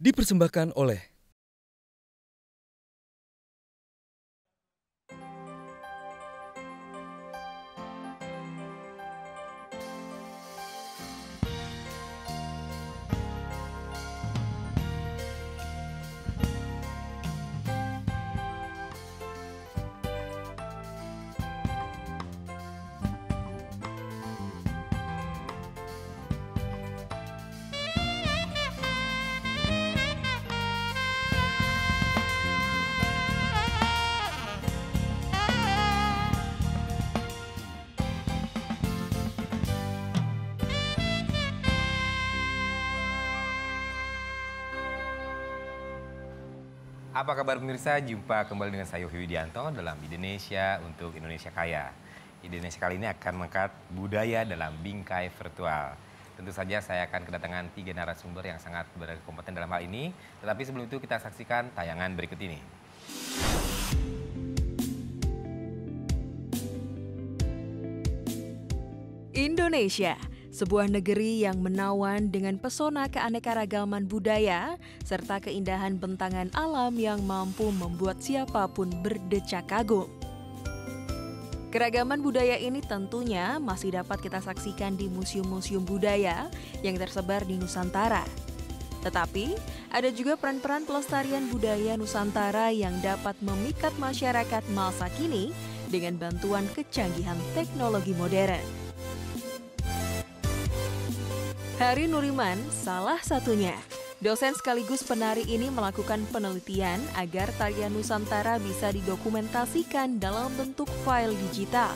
dipersembahkan oleh Apa kabar pemirsa? Jumpa kembali dengan saya Yofi Widianto dalam Indonesia untuk Indonesia Kaya. Indonesia kali ini akan mengangkat budaya dalam bingkai virtual. Tentu saja saya akan kedatangan 3 narasumber yang sangat berkompeten dalam hal ini. Tetapi sebelum itu kita saksikan tayangan berikut ini. Indonesia, sebuah negeri yang menawan dengan pesona keanekaragaman budaya serta keindahan bentangan alam yang mampu membuat siapapun berdecak kagum. Keragaman budaya ini tentunya masih dapat kita saksikan di museum-museum budaya yang tersebar di Nusantara. Tetapi, ada juga peran-peran pelestarian budaya Nusantara yang dapat memikat masyarakat masa kini dengan bantuan kecanggihan teknologi modern. Hari Nuriman salah satunya. Dosen sekaligus penari ini melakukan penelitian agar tarian Nusantara bisa didokumentasikan dalam bentuk file digital.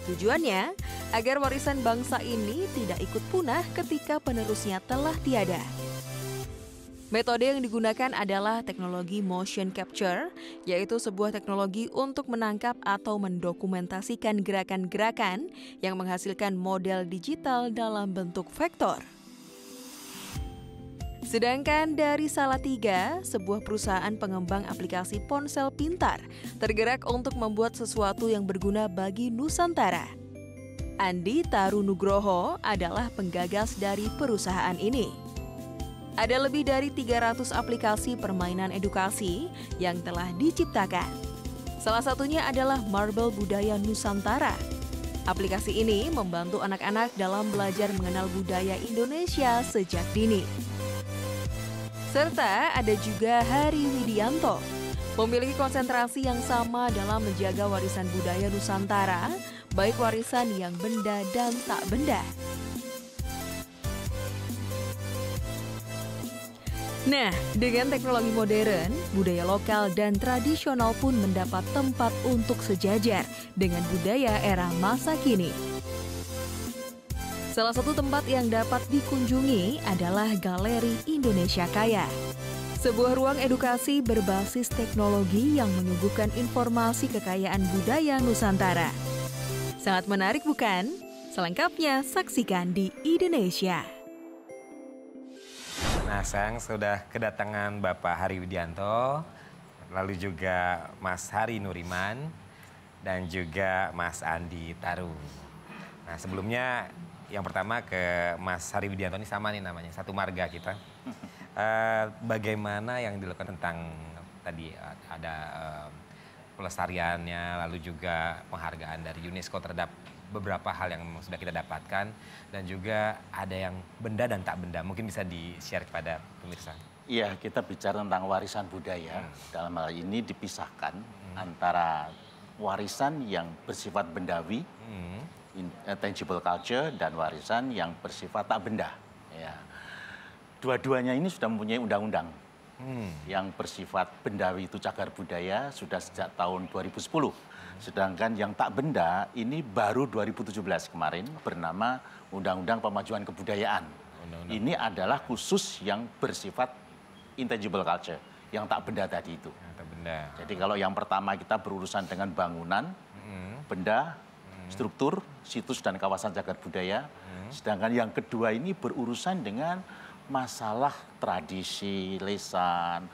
Tujuannya, agar warisan bangsa ini tidak ikut punah ketika penerusnya telah tiada. Metode yang digunakan adalah teknologi motion capture, yaitu sebuah teknologi untuk menangkap atau mendokumentasikan gerakan-gerakan yang menghasilkan model digital dalam bentuk vektor. Sedangkan dari Salatiga, sebuah perusahaan pengembang aplikasi ponsel pintar, tergerak untuk membuat sesuatu yang berguna bagi Nusantara. Andi Tarunugroho adalah penggagas dari perusahaan ini. Ada lebih dari 300 aplikasi permainan edukasi yang telah diciptakan. Salah satunya adalah Marble Budaya Nusantara. Aplikasi ini membantu anak-anak dalam belajar mengenal budaya Indonesia sejak dini. Serta ada juga Hari Widianto, memiliki konsentrasi yang sama dalam menjaga warisan budaya Nusantara, baik warisan yang benda dan tak benda. Nah, dengan teknologi modern, budaya lokal dan tradisional pun mendapat tempat untuk sejajar dengan budaya era masa kini. Salah satu tempat yang dapat dikunjungi adalah Galeri Indonesia Kaya. Sebuah ruang edukasi berbasis teknologi yang menyuguhkan informasi kekayaan budaya Nusantara. Sangat menarik bukan? Selengkapnya saksikan di Indonesia. Nah, saya sudah kedatangan Bapak Hari Widianto, lalu juga Mas Hari Nuriman, dan juga Mas Andi Taru. Nah, sebelumnya yang pertama ke Mas Hari Widianto, ini sama nih namanya, satu marga kita. Bagaimana yang dilakukan tentang tadi ada pelestariannya, lalu juga penghargaan dari UNESCO terhadap beberapa hal yang sudah kita dapatkan, dan juga ada yang benda dan tak benda. Mungkin bisa di-share kepada pemirsa. Iya, kita bicara tentang warisan budaya. Dalam hal ini dipisahkan antara warisan yang bersifat bendawi, tangible culture, dan warisan yang bersifat tak benda. Ya. Dua-duanya ini sudah mempunyai undang-undang. Yang bersifat bendawi itu cagar budaya sudah sejak tahun 2010. Sedangkan yang tak benda ini baru 2017 kemarin bernama Undang-Undang Pemajuan Kebudayaan. Ini adalah khusus yang bersifat intangible culture, yang tak benda tadi itu. Tak benda. Jadi kalau yang pertama kita berurusan dengan bangunan, benda, struktur, situs dan kawasan cagar budaya. Sedangkan yang kedua ini berurusan dengan masalah tradisi, lisan,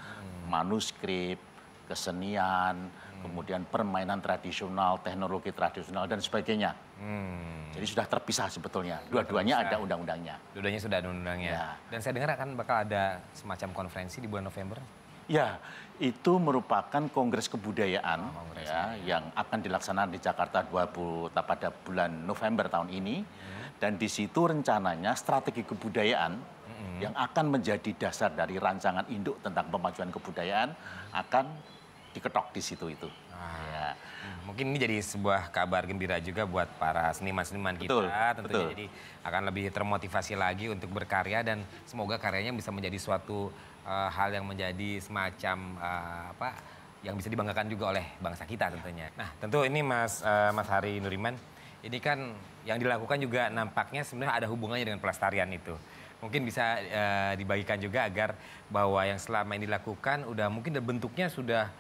manuskrip, kesenian, kemudian permainan tradisional, teknologi tradisional, dan sebagainya. Jadi sudah terpisah sebetulnya. Dua-duanya ada undang-undangnya. Dua-duanya sudah ada undang-undangnya. Ya. Dan saya dengar akan bakal ada semacam konferensi di bulan November. Ya, itu merupakan kongres kebudayaan ya, yang akan dilaksanakan di Jakarta pada bulan November tahun ini. Dan di situ rencananya strategi kebudayaan yang akan menjadi dasar dari rancangan induk tentang pemajuan kebudayaan akan diketok di situ itu. Ya. Mungkin ini jadi sebuah kabar gembira juga buat para seniman-seniman kita. Tentunya betul. jadi akan lebih termotivasi lagi untuk berkarya dan semoga karyanya bisa menjadi suatu hal yang menjadi semacam yang bisa dibanggakan juga oleh bangsa kita tentunya. Nah, tentu ini Mas Hari Nuriman, ini kan yang dilakukan juga nampaknya sebenarnya ada hubungannya dengan pelestarian itu. Mungkin bisa dibagikan juga agar bahwa yang selama ini dilakukan udah mungkin bentuknya sudah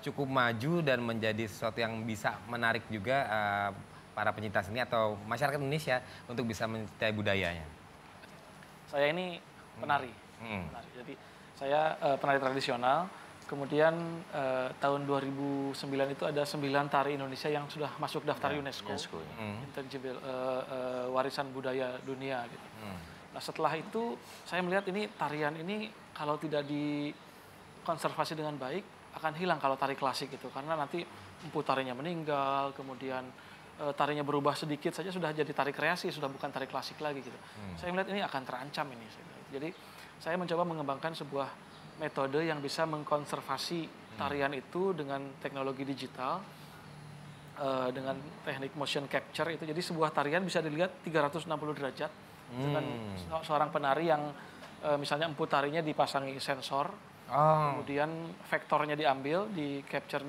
cukup maju dan menjadi sesuatu yang bisa menarik juga para penyintas seni atau masyarakat Indonesia untuk bisa mencintai budayanya. Saya ini penari. Jadi saya penari tradisional. Kemudian tahun 2009 itu ada 9 tari Indonesia yang sudah masuk daftar UNESCO, Intangible Warisan Budaya Dunia. Gitu. Nah setelah itu saya melihat ini tarian ini kalau tidak dikonservasi dengan baik akan hilang kalau tari klasik itu, karena nanti empu tarinya meninggal, kemudian tarinya berubah sedikit saja sudah jadi tari kreasi, sudah bukan tari klasik lagi gitu. Saya melihat ini akan terancam ini. Jadi saya mencoba mengembangkan sebuah metode yang bisa mengkonservasi tarian itu dengan teknologi digital, dengan teknik motion capture itu. Jadi sebuah tarian bisa dilihat 360 derajat dengan seorang penari yang misalnya empu tarinya dipasangi sensor, kemudian vektornya diambil, di capture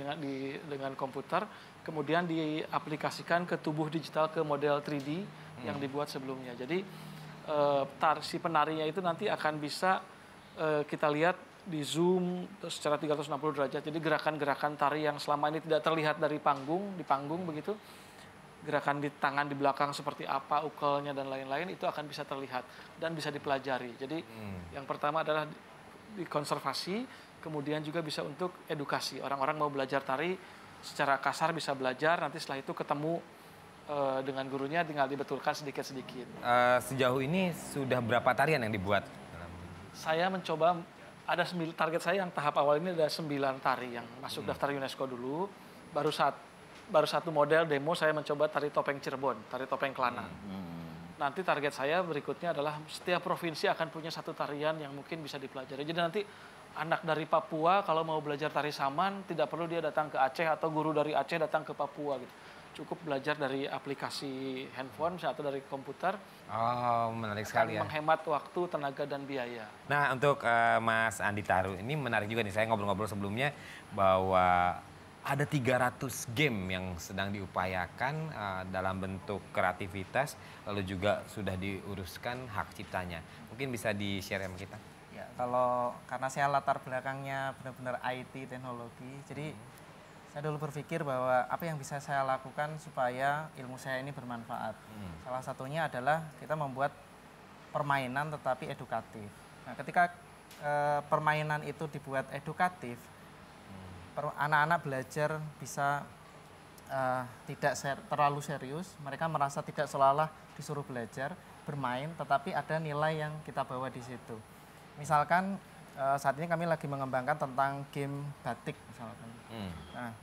dengan komputer, kemudian diaplikasikan ke tubuh digital ke model 3D yang dibuat sebelumnya. Jadi si penarinya itu nanti akan bisa kita lihat di zoom secara 360 derajat. Jadi gerakan-gerakan tari yang selama ini tidak terlihat di panggung begitu, gerakan di tangan di belakang seperti apa, ukelnya dan lain-lain itu akan bisa terlihat dan bisa dipelajari. Jadi yang pertama adalah dikonservasi, kemudian juga bisa untuk edukasi. Orang-orang mau belajar tari secara kasar bisa belajar, nanti setelah itu ketemu dengan gurunya tinggal dibetulkan sedikit-sedikit. Sejauh ini sudah berapa tarian yang dibuat? Saya mencoba, ada target saya yang tahap awal ini ada 9 tari yang masuk daftar UNESCO dulu. Baru satu model demo saya mencoba tari topeng Cirebon, tari topeng Kelana. Nanti target saya berikutnya adalah setiap provinsi akan punya satu tarian yang mungkin bisa dipelajari. Jadi nanti anak dari Papua kalau mau belajar tari saman tidak perlu dia datang ke Aceh atau guru dari Aceh datang ke Papua gitu. Cukup belajar dari aplikasi handphone atau dari komputer. Oh, menarik sekali ya. Menghemat waktu, tenaga, dan biaya. Nah, untuk Mas Andi Taru, ini menarik juga nih. Saya ngobrol-ngobrol sebelumnya bahwa ada 300 game yang sedang diupayakan dalam bentuk kreativitas, lalu juga sudah diuruskan hak ciptanya. Mungkin bisa di-share sama kita? Ya, karena saya latar belakangnya benar-benar IT, teknologi, jadi saya dulu berpikir bahwa apa yang bisa saya lakukan supaya ilmu saya ini bermanfaat. Salah satunya adalah kita membuat permainan tetapi edukatif. Nah, ketika permainan itu dibuat edukatif, anak-anak belajar bisa tidak terlalu serius, mereka merasa tidak seolah-olah disuruh belajar, bermain, tetapi ada nilai yang kita bawa di situ. Misalkan saat ini kami lagi mengembangkan tentang game batik misalkan. Nah,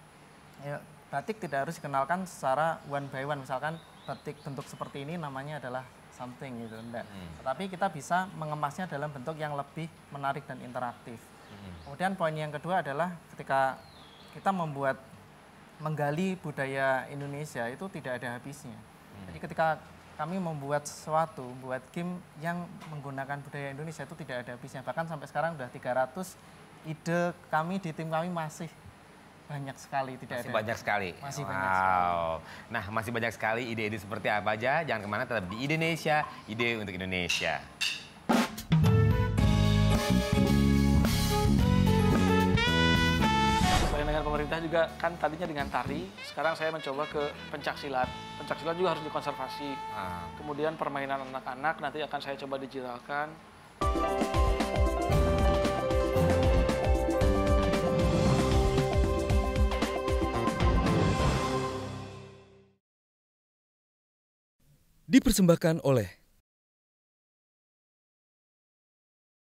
ya, batik tidak harus dikenalkan secara one by one. Misalkan batik bentuk seperti ini namanya adalah something gitu, enggak. Tetapi kita bisa mengemasnya dalam bentuk yang lebih menarik dan interaktif. Kemudian poin yang kedua adalah ketika kita menggali budaya Indonesia itu tidak ada habisnya. Jadi ketika kami membuat sesuatu, membuat game yang menggunakan budaya Indonesia itu tidak ada habisnya. Bahkan sampai sekarang sudah 300 ide kami di tim kami masih banyak sekali. Masih banyak sekali. Masih banyak sekali. Nah, masih banyak sekali ide-ide seperti apa aja. Jangan kemana, tetap di Indonesia, ide untuk Indonesia. Selain dengan pemerintah juga kan tadinya dengan tari, sekarang saya mencoba ke pencaksilat. Pencaksilat juga harus dikonservasi. Kemudian permainan anak-anak nanti akan saya coba digitalkan. Dipersembahkan oleh